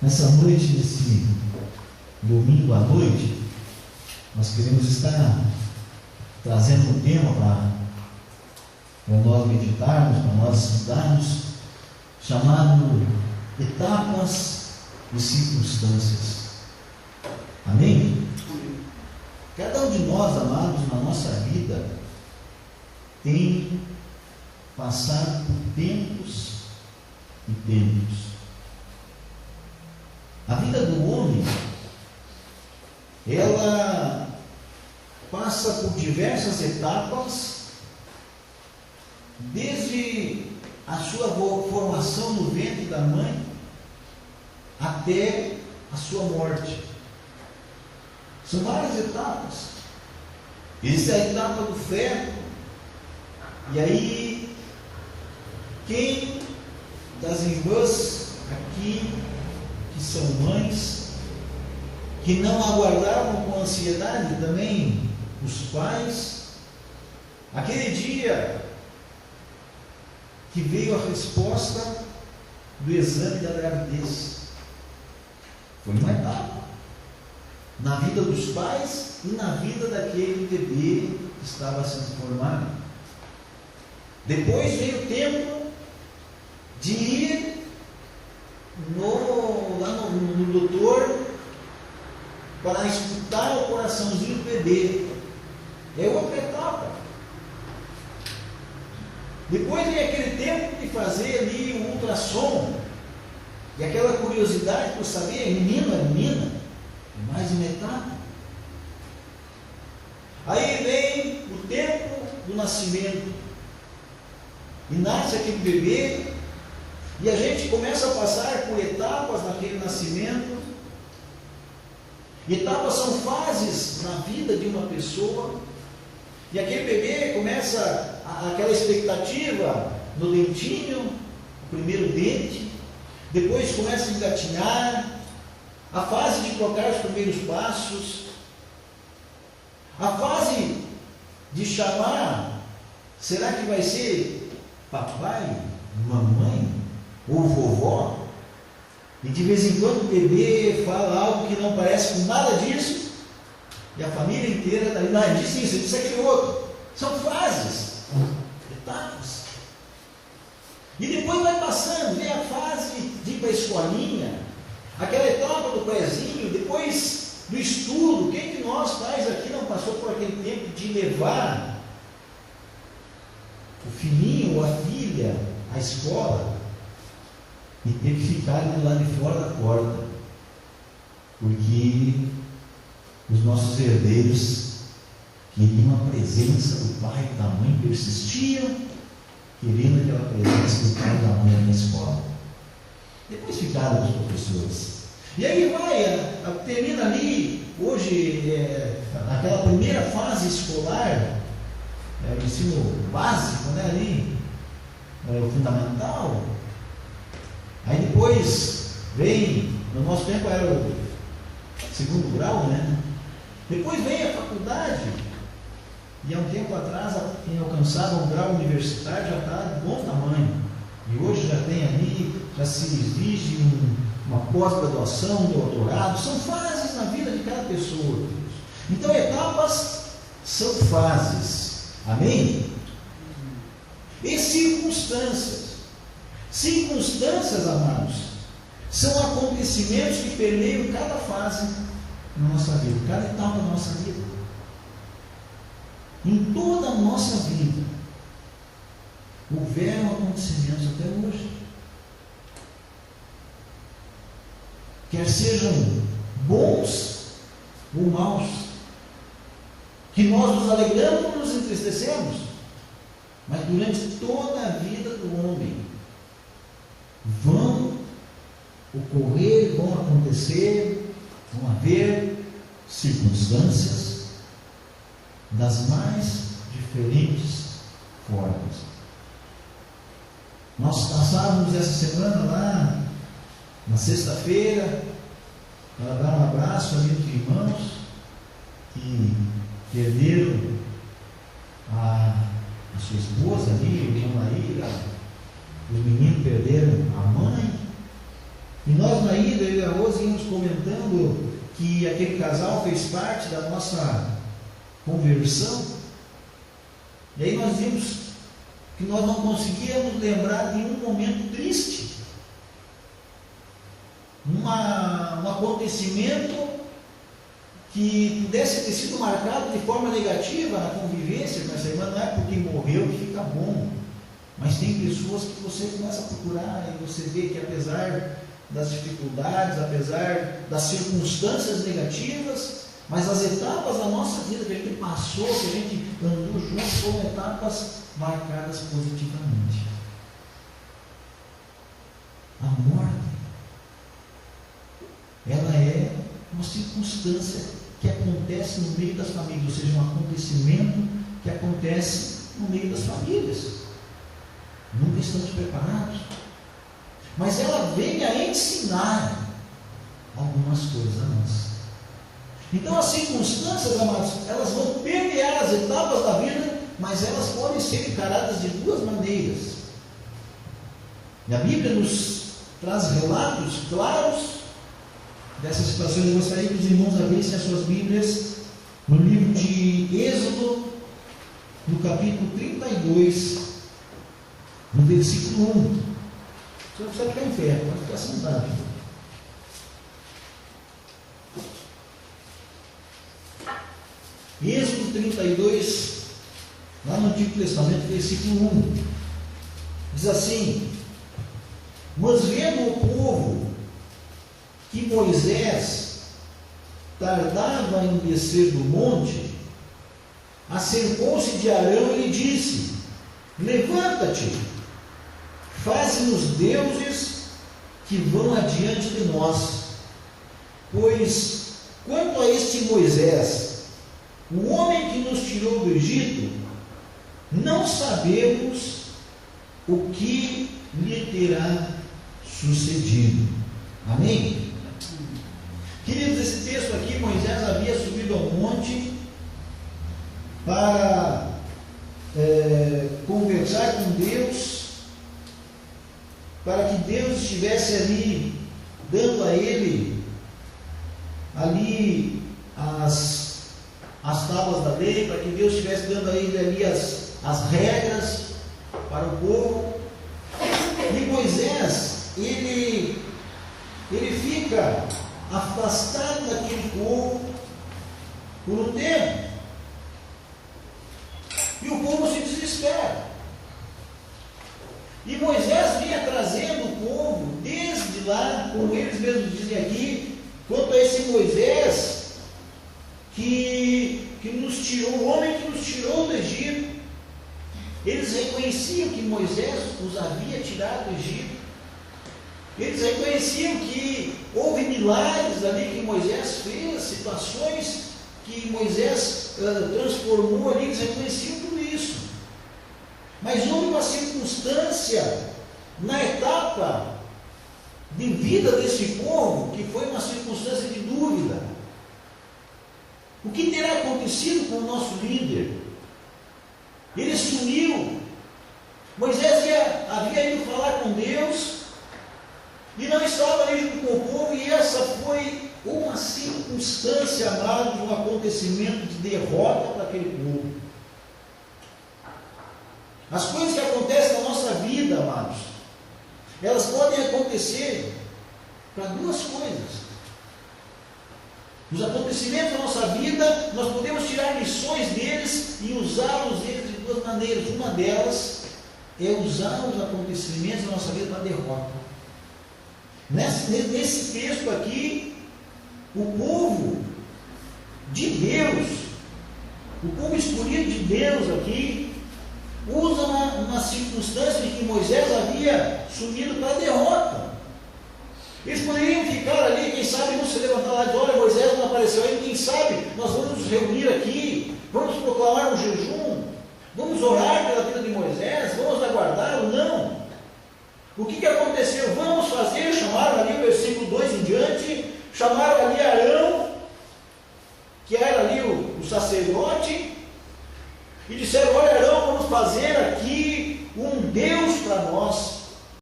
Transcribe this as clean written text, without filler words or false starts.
Nessa noite, nesse domingo à noite, nós queremos estar trazendo um tema para nós meditarmos, para nós estudarmos, chamado Etapas e Circunstâncias. Amém? Cada um de nós, amados, na nossa vida, tem passado por tempos e tempos. A vida do homem, ela passa por diversas etapas, desde a sua formação no ventre da mãe até a sua morte. São várias etapas. Existe a etapa do feto, e aí, quem das irmãs aqui, que são mães, que não aguardavam com ansiedade também os pais, aquele dia que veio a resposta do exame da gravidez, foi uma etapa na vida dos pais e na vida daquele bebê que estava sendo formado. Depois veio o tempo de ir lá no doutor para escutar o coraçãozinho do bebê. É outra etapa. Depois vem aquele tempo de fazer ali o ultrassom, e aquela curiosidade por saber, é menino, é menina, é mais uma etapa. Aí vem o tempo do nascimento, e nasce aquele bebê, e a gente começa a passar por etapas naquele nascimento. Etapas são fases na vida de uma pessoa, e aquele bebê começa aquela expectativa no dentinho, o primeiro dente, depois começa a engatinhar, a fase de trocar os primeiros passos, a fase de chamar, será que vai ser papai, mamãe ou vovó? E de vez em quando o bebê fala algo que não parece com nada disso, e a família inteira está ali, não, disse isso, disse aquele outro. São fases, etapas. E depois vai passando, vem a fase de ir para a escolinha, aquela etapa do prézinho, depois do estudo. Quem de nós pais aqui não passou por aquele tempo de levar o filhinho ou a filha à escola e ter que ficar do lado de fora da porta, porque os nossos herdeiros queriam a presença do pai e da mãe, persistiam querendo aquela presença do pai e da mãe na escola. Depois ficaram os professores. E aí vai, termina ali, hoje, aquela primeira fase escolar, o ensino básico, né, ali, o fundamental. Aí depois vem, no nosso tempo era o segundo grau, né? Depois vem a faculdade, e há um tempo atrás, quem alcançava um grau universitário já está de bom tamanho. E hoje já tem ali, já se exige uma pós-graduação, um doutorado. São fases na vida de cada pessoa. Então, etapas são fases. Amém? E circunstâncias. Circunstâncias, amados, são acontecimentos que permeiam cada fase na nossa vida, cada etapa da nossa vida. Em toda a nossa vida, houveram acontecimentos até hoje. Quer sejam bons ou maus, que nós nos alegramos ou nos entristecemos, mas durante toda a vida do homem, vão ocorrer, vão acontecer, vão haver circunstâncias das mais diferentes formas. Nós passávamos essa semana lá, na sexta-feira, para dar um abraço ali entre irmãos que perderam a sua esposa ali, o irmão Maíra. Os meninos perderam a mãe, E nós na ida, eu e a Rose íamos comentando que aquele casal fez parte da nossa conversão. E aí nós vimos que nós não conseguíamos lembrar de um momento triste, um acontecimento que pudesse ter sido marcado de forma negativa na convivência com essa irmã. Não é porque morreu que fica bom, mas tem pessoas que você começa a procurar e você vê que apesar das dificuldades, apesar das circunstâncias negativas, mas as etapas da nossa vida que a gente passou, que a gente andou junto, foram etapas marcadas positivamente. A morte, ela é uma circunstância que acontece no meio das famílias, ou seja, um acontecimento que acontece no meio das famílias. Nunca estamos preparados, mas ela vem a ensinar algumas coisas a nós. Então as circunstâncias, amados, elas vão permear as etapas da vida, mas elas podem ser encaradas de duas maneiras. E a Bíblia nos traz relatos claros dessas situações. Eu gostaria que os irmãos abrissem as suas Bíblias no livro de Êxodo, no capítulo 32, no versículo 1. Você não precisa ficar em pé, pode ficar sentado. Êxodo 32, lá no Antigo Testamento, versículo 1, diz assim: mas vendo o povo que Moisés tardava em descer do monte, acercou-se de Arão e lhe disse: levanta-te, faze-nos deuses que vão adiante de nós, pois quanto a este Moisés, o homem que nos tirou do Egito, não sabemos o que lhe terá sucedido. Amém? Queridos, esse texto aqui, Moisés havia subido ao monte para conversar com Deus, para que Deus estivesse ali, dando a ele ali as tábuas da lei, para que Deus estivesse dando a ele ali as regras para o povo. E Moisés, ele fica afastado daquele povo por um tempo, e o povo se desespera. E Moisés vinha trazendo o povo desde lá, como eles mesmos dizem aqui, quanto a esse Moisés que nos tirou, o homem que nos tirou do Egito. Eles reconheciam que Moisés os havia tirado do Egito. Eles reconheciam que houve milagres ali que Moisés fez, situações que Moisés transformou ali. Eles reconheciam tudo isso. Mas houve uma circunstância na etapa de vida desse povo que foi uma circunstância de dúvida. O que terá acontecido com o nosso líder? Ele sumiu. Moisés havia ido falar com Deus e não estava ali junto com o povo, e essa foi uma circunstância, amado, de um acontecimento de derrota para aquele povo. As coisas que acontecem na nossa vida, amados, elas podem acontecer para duas coisas. Os acontecimentos da nossa vida, nós podemos tirar lições deles e usá-los de duas maneiras. Uma delas é usar os acontecimentos da nossa vida para derrota. Nesse texto aqui, o povo de Deus, o povo escolhido de Deus aqui, usa uma circunstância de que Moisés havia sumido para a derrota. Eles poderiam ficar ali, quem sabe não se levantar lá e dizer: olha, Moisés não apareceu aí, quem sabe nós vamos nos reunir aqui, vamos proclamar um jejum, vamos orar pela vida de Moisés, vamos aguardá-lo. Não. O que aconteceu? Vamos fazer, chamaram ali o versículo 2 em diante, chamaram ali Arão, que era ali o sacerdote, e disseram: olha, Arão, vamos fazer aqui um Deus para nós.